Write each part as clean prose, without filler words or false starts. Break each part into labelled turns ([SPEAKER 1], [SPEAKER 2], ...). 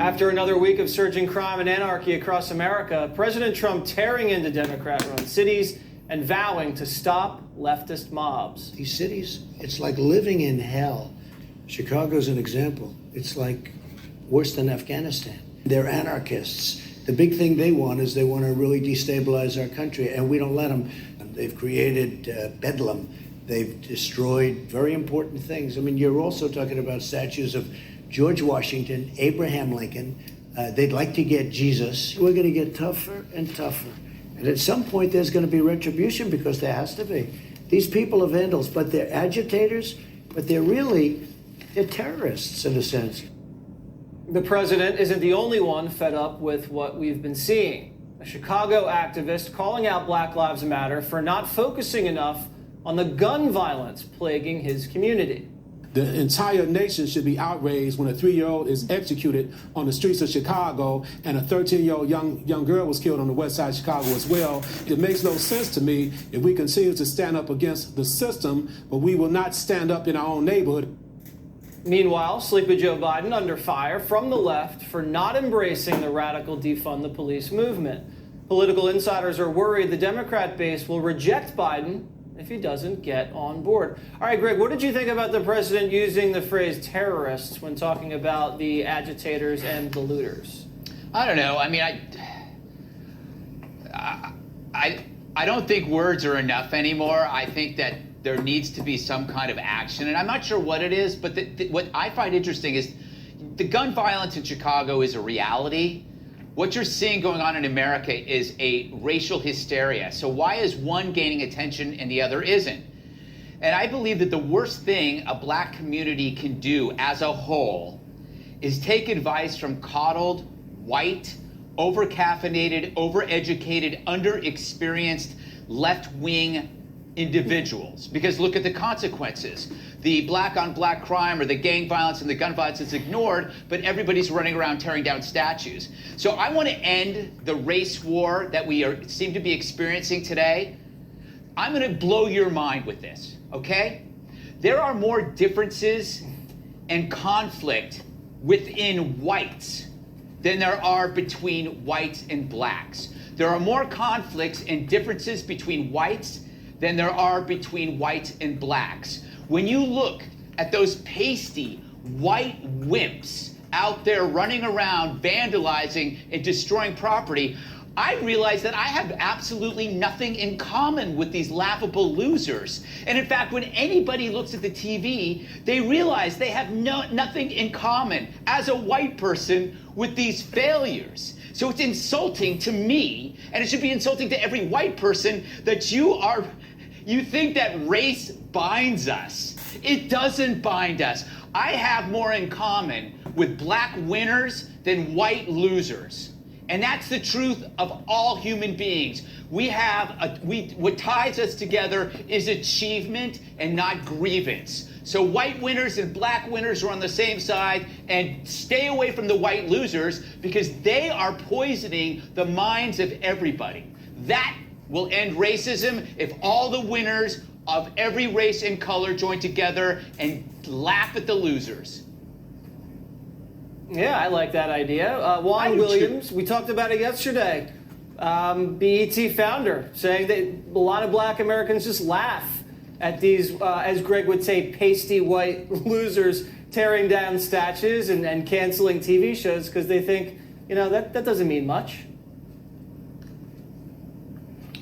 [SPEAKER 1] After another week of surging crime and anarchy across America, President Trump tearing into Democrat-run cities and vowing to stop leftist mobs.
[SPEAKER 2] These cities, it's like living in hell. Chicago's an example. It's like worse than Afghanistan. They're anarchists. The big thing they want is they want to really destabilize our country, and we don't let them. They've created bedlam. They've destroyed very important things. I mean, you're also talking about statues of George Washington, Abraham Lincoln. They'd like to get Jesus. We're going to get tougher and tougher. And at some point, there's going to be retribution, because there has to be. These people are vandals, but they're agitators, but they're terrorists in a sense.
[SPEAKER 1] The president isn't the only one fed up with what we've been seeing. A Chicago activist calling out Black Lives Matter for not focusing enough on the gun violence plaguing his community.
[SPEAKER 3] The entire nation should be outraged when a 3-year-old is executed on the streets of Chicago and a 13-year-old young girl was killed on the west side of Chicago as well. It makes no sense to me if we continue to stand up against the system, but we will not stand up in our own neighborhood.
[SPEAKER 1] Meanwhile, Sleepy Joe Biden under fire from the left for not embracing the radical defund the police movement. Political insiders are worried the Democrat base will reject Biden if he doesn't get on board. All right, Greg, what did you think about the president using the phrase terrorists when talking about the agitators and the looters?
[SPEAKER 4] I don't know. I mean, I don't think words are enough anymore. I think that there needs to be some kind of action, and I'm not sure what it is, but what I find interesting is the gun violence in Chicago is a reality. What you're seeing going on in America is a racial hysteria. So why is one gaining attention and the other isn't? And I believe that the worst thing a black community can do as a whole is take advice from coddled, white, over-caffeinated, over-educated, under-experienced, left-wing individuals. Because look at the consequences. The black-on-black crime or the gang violence and the gun violence is ignored, but everybody's running around tearing down statues. So I want to end the race war that we seem to be experiencing today. I'm going to blow your mind with this, okay? There are more differences and conflict within whites than there are between whites and blacks. There are more conflicts and differences between whites than there are between whites and blacks. When you look at those pasty white wimps out there running around vandalizing and destroying property, I realize that I have absolutely nothing in common with these laughable losers. And in fact, when anybody looks at the TV, they realize they have nothing in common as a white person with these failures. So it's insulting to me, and it should be insulting to every white person, that you think that race binds us. It doesn't bind us. I have more in common with black winners than white losers. And that's the truth of all human beings. What ties us together is achievement and not grievance. So white winners and black winners are on the same side, and stay away from the white losers, because they are poisoning the minds of everybody. That will end racism if all the winners of every race and color join together and laugh at the losers.
[SPEAKER 1] Yeah, I like that idea. Juan Williams, we talked about it yesterday. BET founder saying that a lot of black Americans just laugh at these, as Greg would say, pasty white losers tearing down statues and canceling TV shows because they think, that doesn't mean much.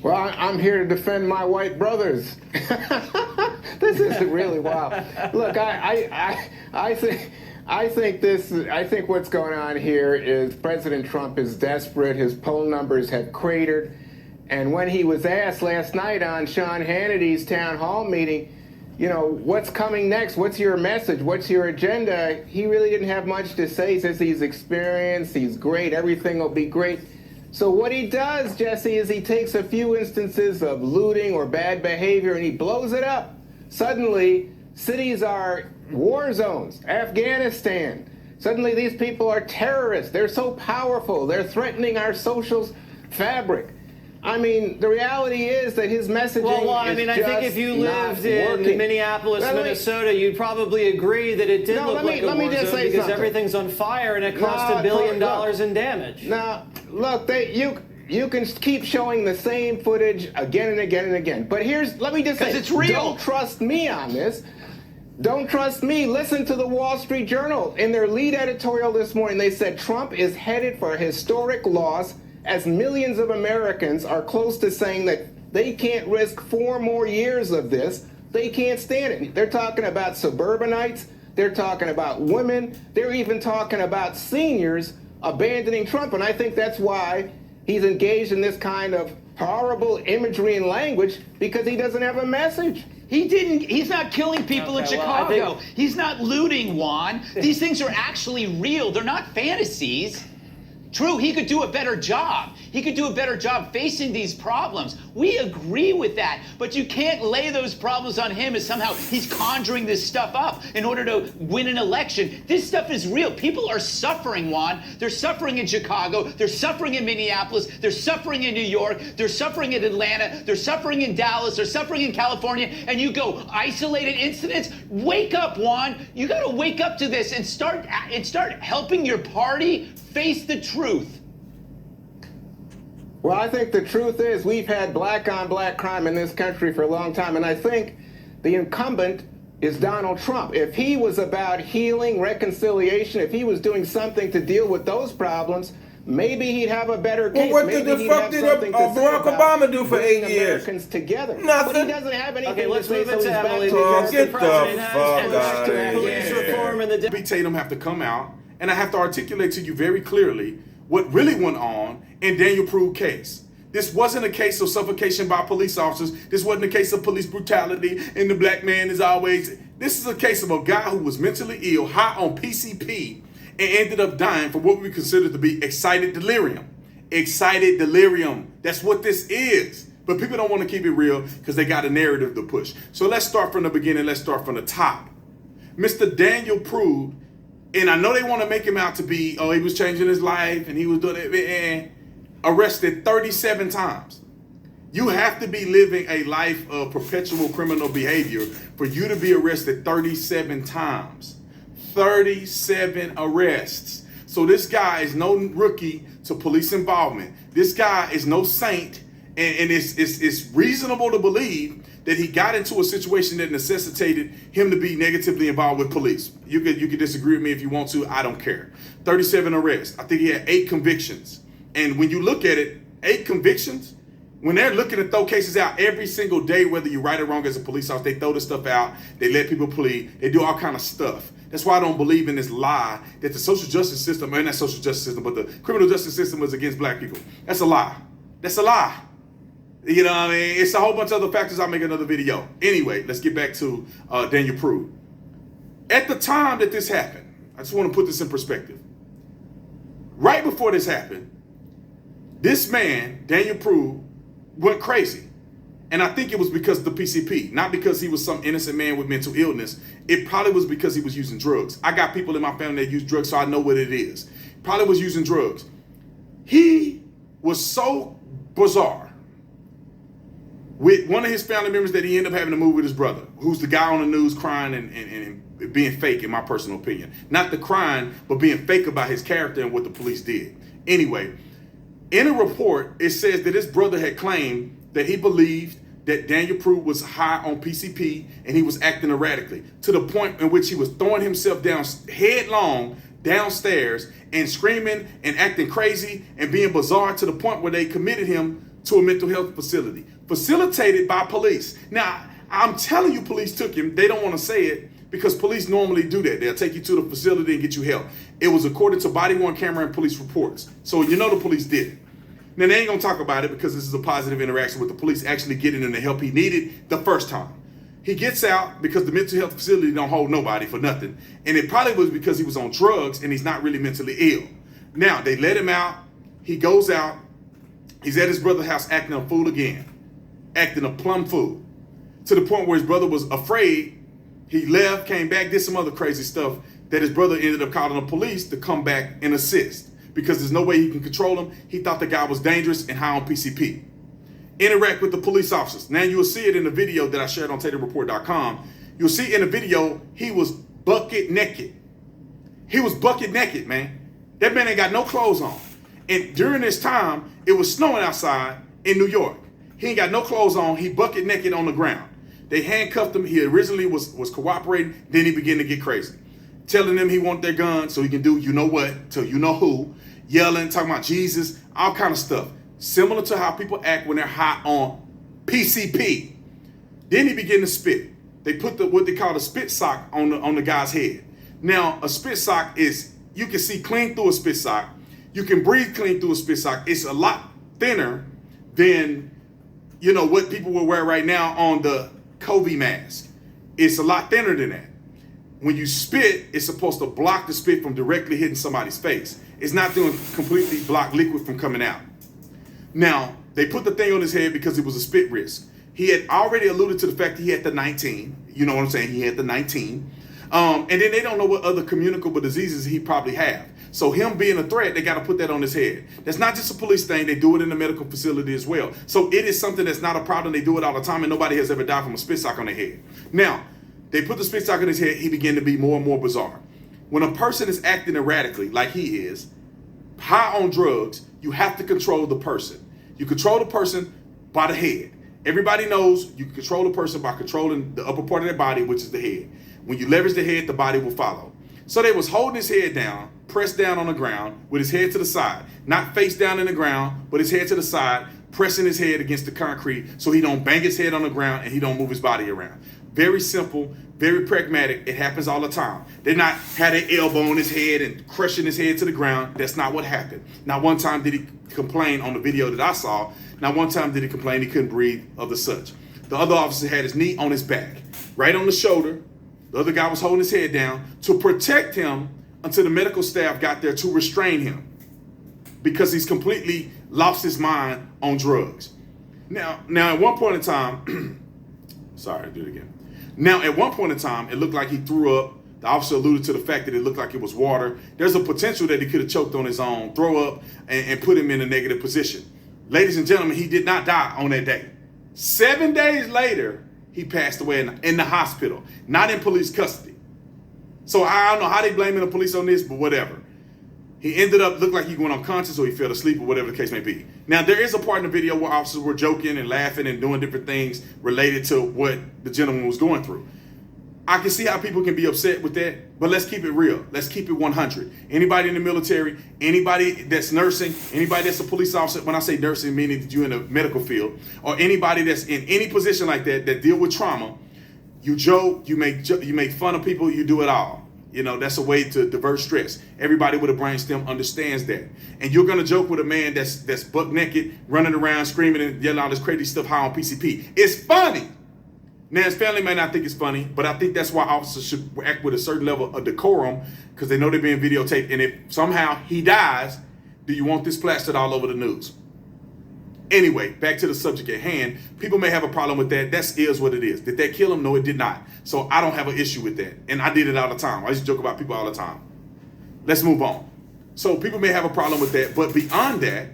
[SPEAKER 5] Well, I'm here to defend my white brothers. This is really wild. Look, I think what's going on here is President Trump is desperate. His poll numbers have cratered. And when he was asked last night on Sean Hannity's town hall meeting, what's coming next? What's your message? What's your agenda? He really didn't have much to say. He says he's experienced, he's great, everything will be great. So what he does, Jesse, is he takes a few instances of looting or bad behavior and he blows it up. Suddenly, cities are war zones. Afghanistan. Suddenly, these people are terrorists. They're so powerful. They're threatening our social fabric. I mean, the reality is that his messaging
[SPEAKER 1] Well, I
[SPEAKER 5] is
[SPEAKER 1] mean, I
[SPEAKER 5] just
[SPEAKER 1] think if you
[SPEAKER 5] not
[SPEAKER 1] lived in
[SPEAKER 5] working.
[SPEAKER 1] Minneapolis,
[SPEAKER 5] Let me-
[SPEAKER 1] Minnesota, you'd probably agree that it did
[SPEAKER 5] No,
[SPEAKER 1] look like a
[SPEAKER 5] let me
[SPEAKER 1] war
[SPEAKER 5] just
[SPEAKER 1] zone
[SPEAKER 5] say
[SPEAKER 1] because
[SPEAKER 5] something.
[SPEAKER 1] everything's on fire and it cost
[SPEAKER 5] No,
[SPEAKER 1] $1 billion
[SPEAKER 5] look.
[SPEAKER 1] in damage.
[SPEAKER 5] Now, look, you can keep showing the same footage again and again and again. But let me just say,
[SPEAKER 4] 'Cause it's real.
[SPEAKER 5] Don't trust me on this. Don't trust me. Listen to the Wall Street Journal. In their lead editorial this morning, they said Trump is headed for a historic loss as millions of Americans are close to saying that they can't risk 4 more years of this. They can't stand it. They're talking about suburbanites. They're talking about women. They're even talking about seniors abandoning Trump. And I think that's why he's engaged in this kind of horrible imagery and language, because he doesn't have a message.
[SPEAKER 4] He's not killing people in
[SPEAKER 1] Okay, well, I
[SPEAKER 4] Chicago.
[SPEAKER 1] think-
[SPEAKER 4] He's not looting, Juan. These things are actually real. They're not fantasies. True, he could do a better job. He could do a better job facing these problems. We agree with that. But you can't lay those problems on him as somehow he's conjuring this stuff up in order to win an election. This stuff is real. People are suffering, Juan. They're suffering in Chicago. They're suffering in Minneapolis. They're suffering in New York. They're suffering in Atlanta. They're suffering in Dallas. They're suffering in California. And you go, isolated incidents? Wake up, Juan. You got to wake up to this and start helping your party face the truth.
[SPEAKER 5] Well, I think the truth is we've had black on black crime in this country for a long time, and I think the incumbent is Donald Trump. If he was about healing, reconciliation, if he was doing something to deal with those problems, maybe he'd have a better case.
[SPEAKER 6] Well, what
[SPEAKER 5] maybe
[SPEAKER 6] the
[SPEAKER 5] he'd
[SPEAKER 6] fuck
[SPEAKER 5] have
[SPEAKER 6] did
[SPEAKER 5] something to say
[SPEAKER 6] Barack
[SPEAKER 5] about
[SPEAKER 6] Obama do for
[SPEAKER 5] bringing
[SPEAKER 6] 8 years?
[SPEAKER 5] Americans together. But
[SPEAKER 6] Nothing.
[SPEAKER 5] he doesn't have anything
[SPEAKER 1] Okay, let's
[SPEAKER 5] to say,
[SPEAKER 1] move
[SPEAKER 5] so
[SPEAKER 1] it to
[SPEAKER 5] he's back
[SPEAKER 1] Emily
[SPEAKER 5] to
[SPEAKER 1] because
[SPEAKER 6] Get
[SPEAKER 1] the
[SPEAKER 6] the
[SPEAKER 1] president has
[SPEAKER 6] fuck
[SPEAKER 1] pushed
[SPEAKER 6] outta
[SPEAKER 1] police
[SPEAKER 6] here.
[SPEAKER 1] reform and the
[SPEAKER 7] B. Tatum have to come out, and I have to articulate to you very clearly what really went on in Daniel Pruitt's case. This wasn't a case of suffocation by police officers. This wasn't a case of police brutality, and the black man is always. This is a case of a guy who was mentally ill, high on PCP, and ended up dying from what we consider to be excited delirium. Excited delirium. That's what this is. But people don't want to keep it real because they got a narrative to push. So let's start from the beginning. Let's start from the top. Mr. Daniel Pruitt, and I know they want to make him out to be, oh, he was changing his life and he was doing it, arrested 37 times. You have to be living a life of perpetual criminal behavior for you to be arrested 37 times. 37 arrests. So this guy is no rookie to police involvement. This guy is no saint, and it's reasonable to believe that he got into a situation that necessitated him to be negatively involved with police. You could disagree with me if you want to. I don't care. 37 arrests. I think he had 8 convictions. And when you look at it, 8 convictions, when they're looking to throw cases out every single day, whether you're right or wrong as a police officer, they throw this stuff out, they let people plead, they do all kind of stuff. That's why I don't believe in this lie that the social justice system, and not social justice system, but the criminal justice system is against black people. That's a lie. That's a lie. You know what I mean? It's a whole bunch of other factors. I'll make another video. Anyway, let's get back to Daniel Pruitt. At the time that this happened, I just want to put this in perspective. Right before this happened, this man, Daniel Pruitt, went crazy. And I think it was because of the PCP, not because he was some innocent man with mental illness. It probably was because he was using drugs. I got people in my family that use drugs, so I know what it is. Probably was using drugs. He was so bizarre with one of his family members that he ended up having to move with his brother, who's the guy on the news crying and being fake, in my personal opinion. Not the crying, but being fake about his character and what the police did. Anyway, in a report, it says that his brother had claimed that he believed that Daniel Pruitt was high on PCP and he was acting erratically, to the point in which he was throwing himself down headlong downstairs and screaming and acting crazy and being bizarre, to the point where they committed him to a mental health facility, facilitated by police. Now, I'm telling you, police took him. They don't want to say it because police normally do that. They'll take you to the facility and get you help. It was according to body-worn camera and police reports. So you know the police did it. Now, they ain't going to talk about it because this is a positive interaction with the police actually getting him the help he needed the first time. He gets out because the mental health facility don't hold nobody for nothing. And it probably was because he was on drugs and he's not really mentally ill. Now, they let him out. He goes out. He's at his brother's house acting a fool again. Acting a plumb fool. To the point where his brother was afraid. He left, came back, did some other crazy stuff that his brother ended up calling the police to come back and assist. Because there's no way he can control him. He thought the guy was dangerous and high on PCP. interact with the police officers. Now you'll see it in the video that I shared on TaterReport.com. You'll see in the video, he was bucket naked. He was bucket naked, man. That man ain't got no clothes on. And during this time, it was snowing outside in New York. He ain't got no clothes on. He bucket naked on the ground. They handcuffed him. He originally was cooperating. Then he began to get crazy. Telling them he want their gun so he can do you know what to you know who. Yelling, talking about Jesus, all kind of stuff. Similar to how people act when they're high on PCP. Then he began to spit. They put what they call a spit sock on the guy's head. Now, a spit sock is, you can see clean through a spit sock. You can breathe clean through a spit sock. It's a lot thinner than, you know, what people will wear right now on the COVID mask. It's a lot thinner than that. When you spit, it's supposed to block the spit from directly hitting somebody's face. It's not doing completely block liquid from coming out. Now, they put the thing on his head because it was a spit risk. He had already alluded to the fact that he had the 19. You know what I'm saying? He had the 19. And then they don't know what other communicable diseases he probably have. So him being a threat, they got to put that on his head. That's not just a police thing. They do it in the medical facility as well. So it is something that's not a problem. They do it all the time, and nobody has ever died from a spit sock on their head. Now, they put the spit sock on his head. He began to be more and more bizarre. When a person is acting erratically, like he is, high on drugs, you have to control the person. You control the person by the head. Everybody knows you can control the person by controlling the upper part of their body, which is the head. When you leverage the head, the body will follow. So they was holding his head down, pressed down on the ground with his head to the side, not face down in the ground, but his head to the side, pressing his head against the concrete so he don't bang his head on the ground and he don't move his body around. Very simple, very pragmatic. It happens all the time. They're not had their elbow on his head and crushing his head to the ground. That's not what happened. Not one time did he complain on the video that I saw. Not one time did he complain he couldn't breathe of the such. The other officer had his knee on his back, right on the shoulder. The other guy was holding his head down to protect him until the medical staff got there to restrain him because he's completely lost his mind on drugs. Now at one point in time, sorry, do it again. Now, at one point in time, it looked like he threw up. The officer alluded to the fact that it looked like it was water. There's a potential that he could have choked on his own, throw up, and put him in a negative position. Ladies and gentlemen, he did not die on that day. 7 days later, he passed away in the hospital, not in police custody. So I don't know how they blaming the police on this, but whatever. He ended up, looked like he went unconscious or he fell asleep or whatever the case may be. Now, there is a part in the video where officers were joking and laughing and doing different things related to what the gentleman was going through. I can see how people can be upset with that, but let's keep it real. Let's keep it 100. Anybody in the military, anybody that's nursing, anybody that's a police officer, when I say nursing, meaning that you're in the medical field, or anybody that's in any position like that deal with trauma, you joke, you make fun of people, you do it all. You know, that's a way to divert stress. Everybody with a brainstem understands that. And you're going to joke with a man that's buck naked, running around, screaming and yelling all this crazy stuff high on PCP. It's funny. Now, his family may not think it's funny, but I think that's why officers should act with a certain level of decorum because they know they're being videotaped. And if somehow he dies, do you want this plastered all over the news? Anyway, back to the subject at hand. People may have a problem with that. That is what it is. Did that kill him? No, it did not. So I don't have an issue with that. And I did it all the time. I used to joke about people all the time. Let's move on. So people may have a problem with that. But beyond that,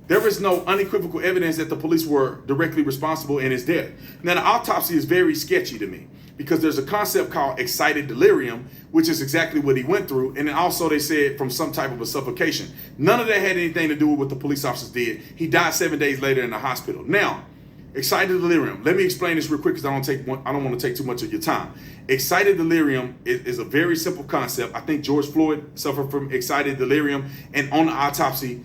[SPEAKER 7] there is no unequivocal evidence that the police were directly responsible in his death. Now, the autopsy is very sketchy to me because there's a concept called excited delirium, which is exactly what he went through. And then also they said from some type of a suffocation. None of that had anything to do with what the police officers did. He died 7 days later in the hospital. Now, excited delirium. Let me explain this real quick because I don't want to take too much of your time. Excited delirium is a very simple concept. I think George Floyd suffered from excited delirium. And on the autopsy,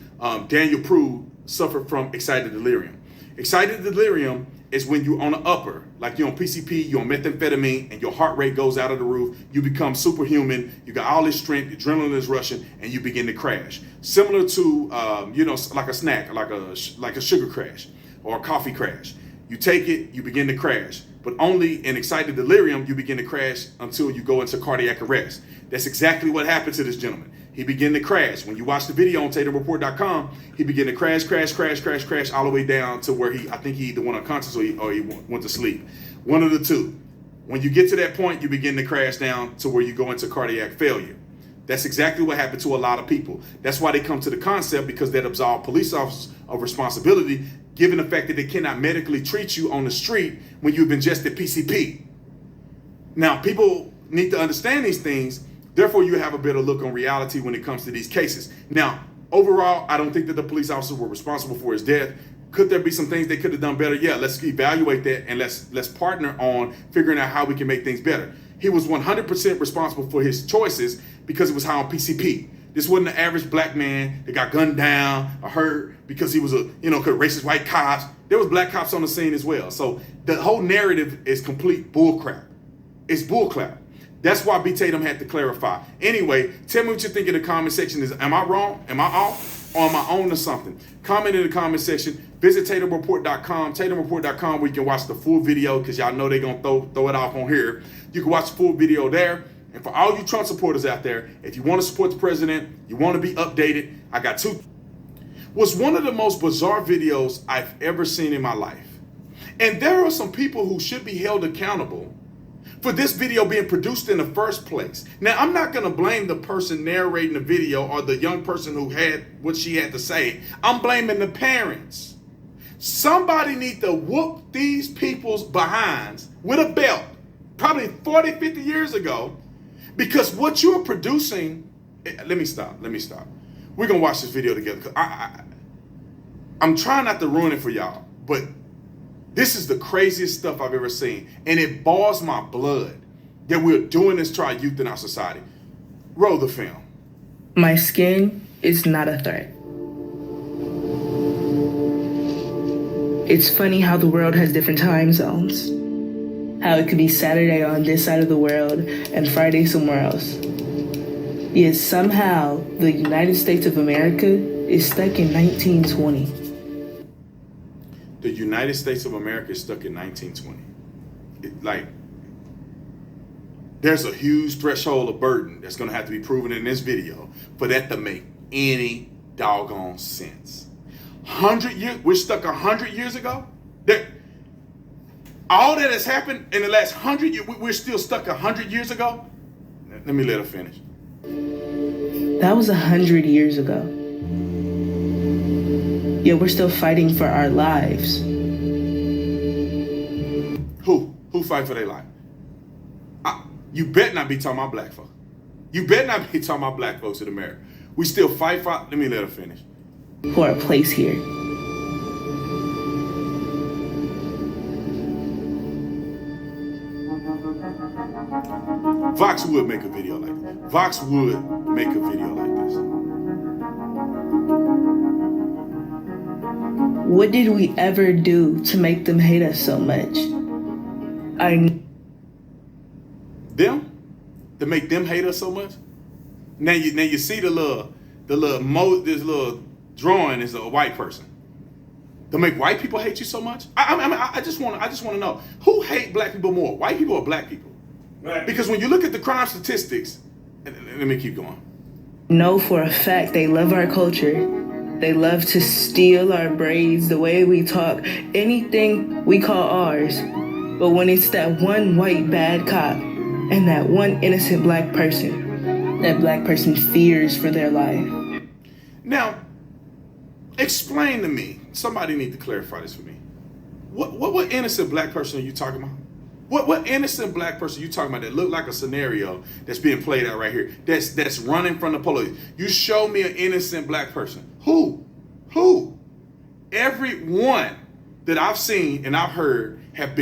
[SPEAKER 7] Daniel Prude suffered from excited delirium. Excited delirium is when you're on the upper, like you're on PCP, you're on methamphetamine, and your heart rate goes out of the roof. You become superhuman. You got all this strength, adrenaline is rushing, and you begin to crash. Similar to, like a snack, like a sugar crash or a coffee crash. You take it, you begin to crash. But only in excited delirium, you begin to crash until you go into cardiac arrest. That's exactly what happened to this gentleman. He began to crash. When you watch the video on TaterReport.com, he began to crash all the way down to where I think he either went unconscious or he went to sleep. One of the two. When you get to that point, you begin to crash down to where you go into cardiac failure. That's exactly what happened to a lot of people. That's why they come to the concept, because that absolves police officers of responsibility given the fact that they cannot medically treat you on the street when you've ingested PCP. Now, people need to understand these things. Therefore, you have a better look on reality when it comes to these cases. Now, overall, I don't think that the police officers were responsible for his death. Could there be some things they could have done better? Yeah, let's evaluate that and let's partner on figuring out how we can make things better. He was 100% responsible for his choices because he was high on PCP. This wasn't the average black man that got gunned down or hurt because he was racist white cops. There was black cops on the scene as well. So the whole narrative is complete bullcrap. It's bullcrap. That's why B. Tatum had to clarify. Anyway, tell me what you think in the comment section. Am I wrong? Am I off? Or am I on to something? Comment in the comment section. Visit TatumReport.com. TatumReport.com where you can watch the full video because y'all know they're going to throw it off on here. You can watch the full video there. And for all you Trump supporters out there, if you want to support the president, you want to be updated, I got two. Was one of the most bizarre videos I've ever seen in my life. And there are some people who should be held accountable for this video being produced in the first place. Now, I'm not going to blame the person narrating the video or the young person who had what she had to say. I'm blaming the parents. Somebody need to whoop these people's behinds with a belt, probably 40, 50 years ago, because what you're producing, let me stop. We're going to watch this video together. I'm trying not to ruin it for y'all, but this is the craziest stuff I've ever seen. And it boils my blood that we're doing this to our youth in our society. Roll the film.
[SPEAKER 6] My skin is not a threat. It's funny how the world has different time zones. How it could be Saturday on this side of the world and Friday somewhere else. Yet somehow the United States of America is stuck in 1920.
[SPEAKER 7] The United States of America is stuck in 1920. There's a huge threshold of burden that's going to have to be proven in this video for that to make any doggone sense. 100 years, we're stuck 100 years ago? All that has happened in the last 100 years, we're still stuck 100 years ago? Let me let her finish.
[SPEAKER 6] That was 100 years ago. Yet we're still fighting for our lives.
[SPEAKER 7] Who fight for their life? You better not be talking about black folks. You better not be talking about black folks in America. We still fight for, let me let her finish.
[SPEAKER 6] For a place here.
[SPEAKER 7] Vox would make a video like this. Vox would make a video like this.
[SPEAKER 6] What did we ever do to make them hate us so much?
[SPEAKER 7] Them? To make them hate us so much? Now you see this little drawing is a white person. To make white people hate you so much? I just want to know, who hate black people more, white people or black people? Right. Because when you look at the crime statistics, let me keep going.
[SPEAKER 6] Know for a fact they love our culture. They love to steal our braids, the way we talk, anything we call ours. But when it's that one white bad cop and that one innocent black person, that black person fears for their life.
[SPEAKER 7] Now, explain to me, somebody need to clarify this for me. What innocent black person are you talking about? What innocent black person are you talking about that look like a scenario that's being played out right here? That's running from the police. You show me an innocent black person. Who? Every one that I've seen and I've heard have been